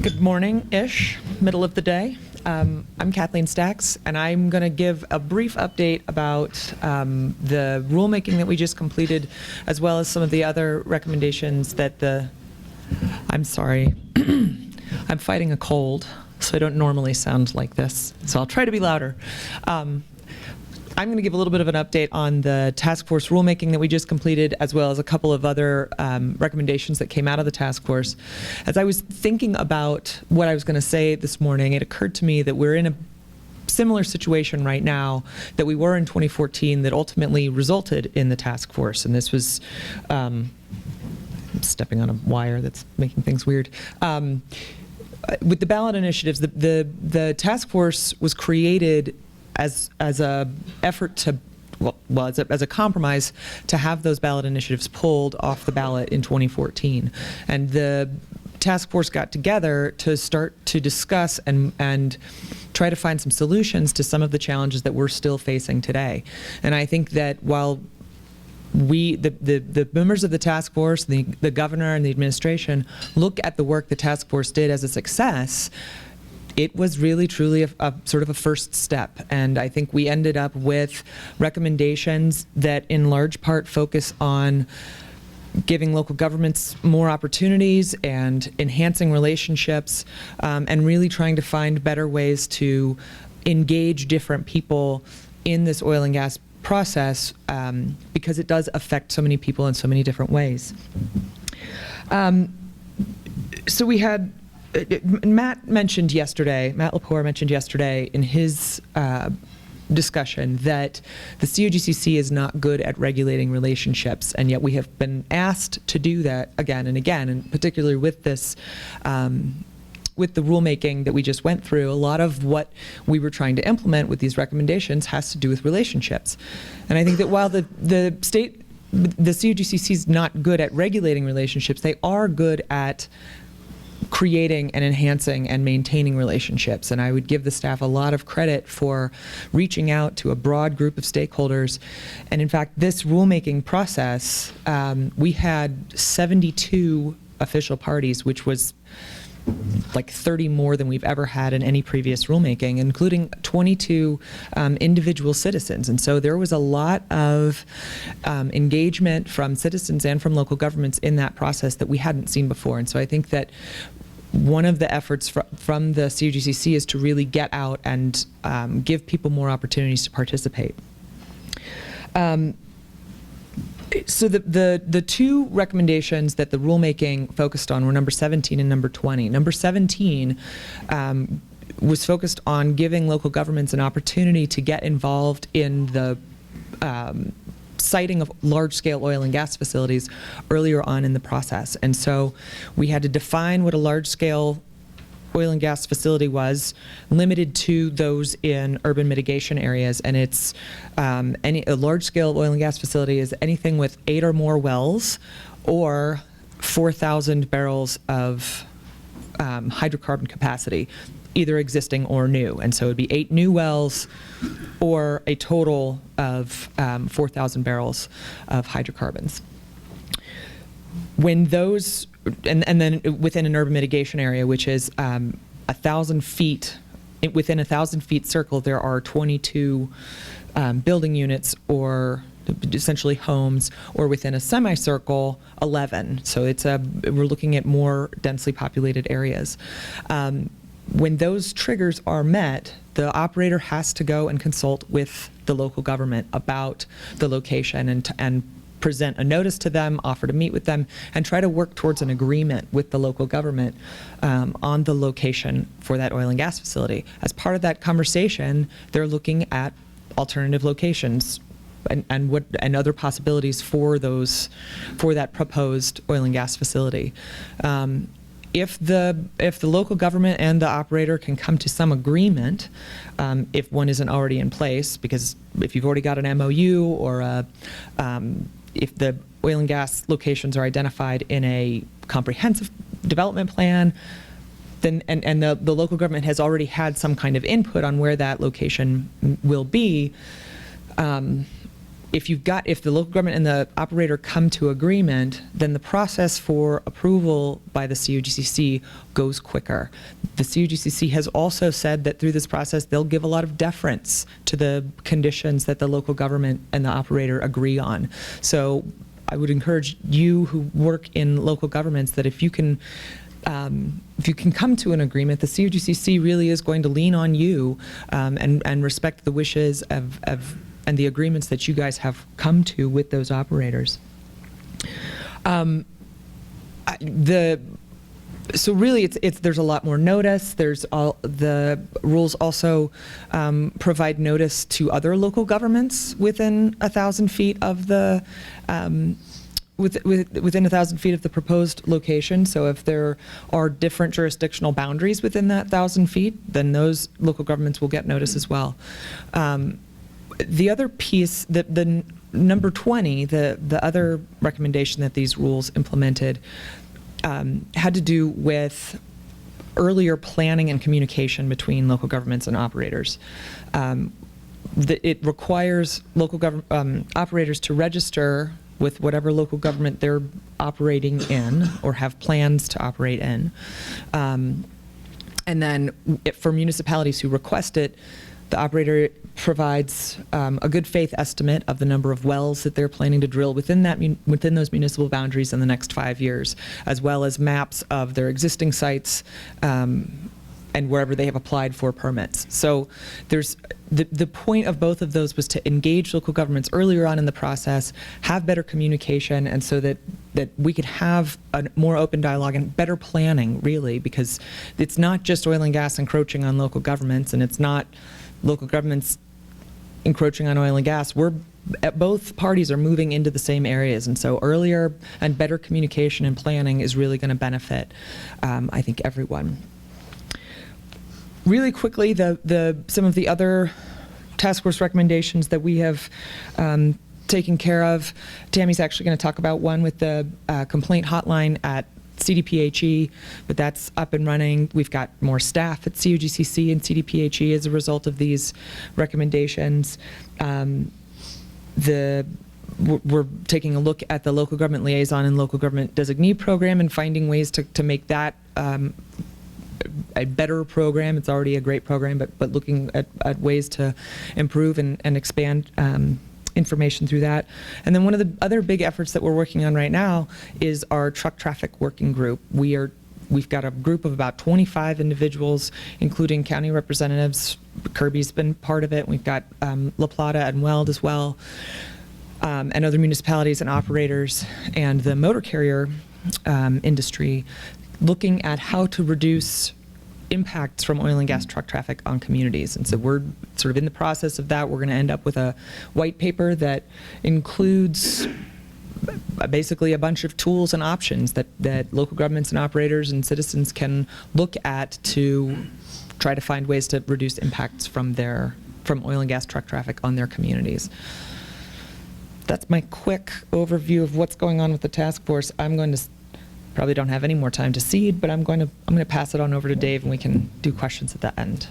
Good morning-ish, middle of the day. I'm Kathleen Stacks, and I'm going to give a brief update about the rulemaking that we just completed, as well as some of the other recommendations that I'm sorry, I'm fighting a cold, so I don't normally sound like this, so I'll try to be louder. I'm going to give a little bit of an update on the task force rulemaking that we just completed, as well as a couple of other recommendations that came out of the task force. As I was thinking about what I was going to say this morning, it occurred to me that we're in a similar situation right now that we were in 2014 that ultimately resulted in the task force. And this was, I'm stepping on a wire that's making things weird. With the ballot initiatives, the task force was created as a effort to, as a compromise to have those ballot initiatives pulled off the ballot in 2014. And the task force got together to start to discuss and try to find some solutions to some of the challenges that we're still facing today. And I think that while the members of the task force, the governor and the administration look at the work the task force did as a success, it was really truly a sort of a first step. And I think we ended up with recommendations that in large part focus on giving local governments more opportunities and enhancing relationships, and really trying to find better ways to engage different people in this oil and gas process, because it does affect so many people in so many different ways. So we had Matt Lepore mentioned yesterday in his discussion that the COGCC is not good at regulating relationships, and yet we have been asked to do that again and again, and particularly with this, with the rulemaking that we just went through, a lot of what we were trying to implement with these recommendations has to do with relationships. And I think that while the COGCC is not good at regulating relationships, they are good at creating and enhancing and maintaining relationships. And I would give the staff a lot of credit for reaching out to a broad group of stakeholders. And in fact, this rulemaking process, we had 72 official parties, which was like 30 more than we've ever had in any previous rulemaking, including 22 individual citizens. And so there was a lot of engagement from citizens and from local governments in that process that we hadn't seen before. And so I think that one of the efforts from the COGCC is to really get out and give people more opportunities to participate. So the two recommendations that the rulemaking focused on were number 17 and number 20. Number 17 was focused on giving local governments an opportunity to get involved in the siting of large-scale oil and gas facilities earlier on in the process. And so we had to define what a large-scale oil and gas facility was, limited to those in urban mitigation areas. And it's a large-scale oil and gas facility is anything with 8 or more wells or 4,000 barrels of hydrocarbon capacity, either existing or new. And so it would be 8 new wells or a total of 4,000 barrels of hydrocarbons. When those, and then within an urban mitigation area, which is 1,000 feet, within a 1,000 feet circle, there are 22 building units, or essentially homes, or within a semicircle, 11. So we're looking at more densely populated areas. When those triggers are met, the operator has to go and consult with the local government about the location and present a notice to them, offer to meet with them, and try to work towards an agreement with the local government on the location for that oil and gas facility. As part of that conversation, they're looking at alternative locations and other possibilities for that proposed oil and gas facility. If the local government and the operator can come to some agreement, if one isn't already in place, because if you've already got an MOU or if the oil and gas locations are identified in a comprehensive development plan, then and the local government has already had some kind of input on where that location will be, if the local government and the operator come to agreement, then the process for approval by the COGCC goes quicker. The COGCC has also said that through this process, they'll give a lot of deference to the conditions that the local government and the operator agree on. So I would encourage you who work in local governments that if you can come to an agreement, the COGCC really is going to lean on you and respect the wishes of and the agreements that you guys have come to with those operators. So really, there's a lot more notice. The rules also provide notice to other local governments within 1,000 feet of the within 1,000 feet of the proposed location. So if there are different jurisdictional boundaries within that 1,000 feet, then those local governments will get notice as well. The other piece, the number 20, the other recommendation that these rules implemented had to do with earlier planning and communication between local governments and operators. It requires local operators to register with whatever local government they're operating in or have plans to operate in. And then for municipalities who request it, the operator provides a good faith estimate of the number of wells that they're planning to drill within those municipal boundaries in the next 5 years, as well as maps of their existing sites and wherever they have applied for permits. So there's the point of both of those was to engage local governments earlier on in the process, have better communication, and so that we could have a more open dialogue and better planning, really, because it's not just oil and gas encroaching on local governments, and it's not local governments encroaching on oil and gas. Both parties are moving into the same areas, and so earlier and better communication and planning is really going to benefit, I think, everyone. Really quickly, some of the other task force recommendations that we have taken care of. Tammy's actually going to talk about one with the complaint hotline at CDPHE, but that's up and running. We've got more staff at COGCC and CDPHE as a result of these recommendations. We're taking a look at the local government liaison and local government designee program and finding ways to make that a better program. It's already a great program, but looking at ways to improve and expand information through that. And then one of the other big efforts that we're working on right now is our truck traffic working group. We've got a group of about 25 individuals, including county representatives. Kirby's been part of it. We've got La Plata and Weld as well, and other municipalities and operators and the motor carrier industry, looking at how to reduce impacts from oil and gas truck traffic on communities. And so we're sort of in the process of that. We're going to end up with a white paper that includes basically a bunch of tools and options that local governments and operators and citizens can look at to try to find ways to reduce impacts from oil and gas truck traffic on their communities. That's my quick overview of what's going on with the task force. I'm going to probably don't have any more time to seed, but I'm going to pass it on over to Dave, and we can do questions at the end.